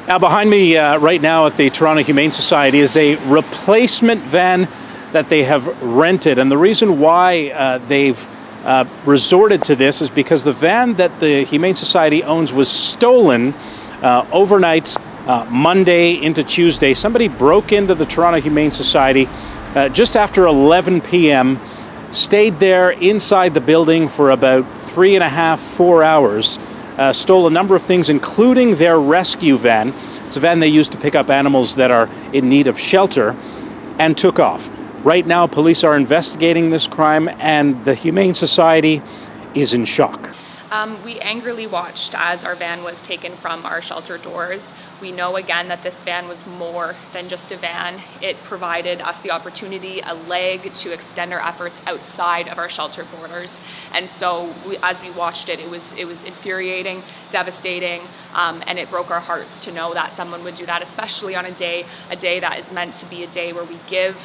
Now behind me right now at the Toronto Humane Society is a replacement van that they have rented. And the reason why they've resorted to this is because the van that the Humane Society owns was stolen overnight, Monday into Tuesday. Somebody broke into the Toronto Humane Society just after 11 p.m., stayed there inside the building for about 3.5 to 4 hours, stole a number of things, including their rescue van. It's a van they use to pick up animals that are in need of shelter, and took off. Right now, police are investigating this crime, and the Humane Society is in shock. We angrily watched as our van was taken from our shelter doors. We know again that this van was more than just a van. It provided us the opportunity, a leg to extend our efforts outside of our shelter borders. And so as we watched it, it was infuriating, devastating, and it broke our hearts to know that someone would do that, especially on a day that is meant to be a day where we give,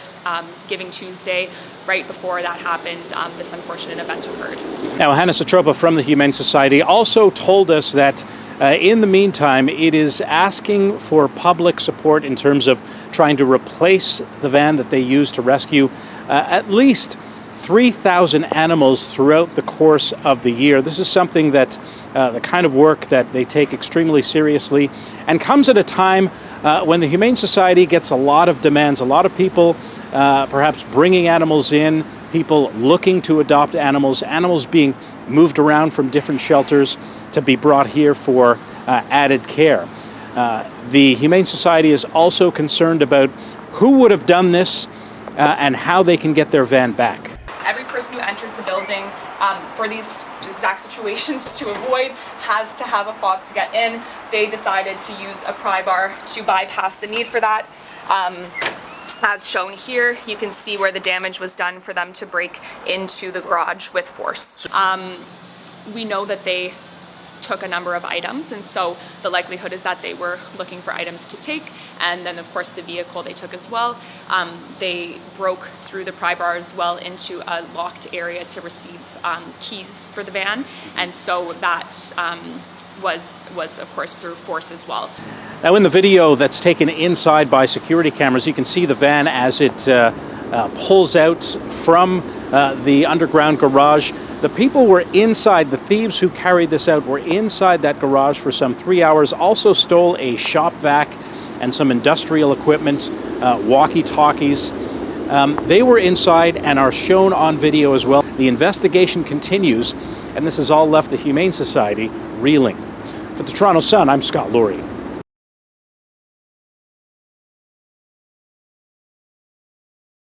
Giving Tuesday. Right before that happened, this unfortunate event occurred. Now, Hannah Satropa from the Humane Society also told us that in the meantime, it is asking for public support in terms of trying to replace the van that they used to rescue at least 3,000 animals throughout the course of the year. This is something that the kind of work that they take extremely seriously, and comes at a time when the Humane Society gets a lot of demands, a lot of people perhaps bringing animals in, people looking to adopt animals, animals being moved around from different shelters to be brought here for added care. The Humane Society is also concerned about who would have done this and how they can get their van back. Every person who enters the building for these exact situations to avoid has to have a fob to get in. They decided to use a pry bar to bypass the need for that. As shown here, you can see where the damage was done for them to break into the garage with force. We know that they took a number of items, and so the likelihood is that they were looking for items to take, and then of course the vehicle they took as well. They broke through the pry bar as well into a locked area to receive keys for the van, and so that was of course through force as well. Now, in the video that's taken inside by security cameras, you can see the van as it pulls out from the underground garage. The people were inside, the thieves who carried this out were inside that garage for some 3 hours, also stole a shop vac and some industrial equipment, walkie-talkies. They were inside and are shown on video as well. The investigation continues, and this has all left the Humane Society reeling. For the Toronto Sun, I'm Scott Laurie.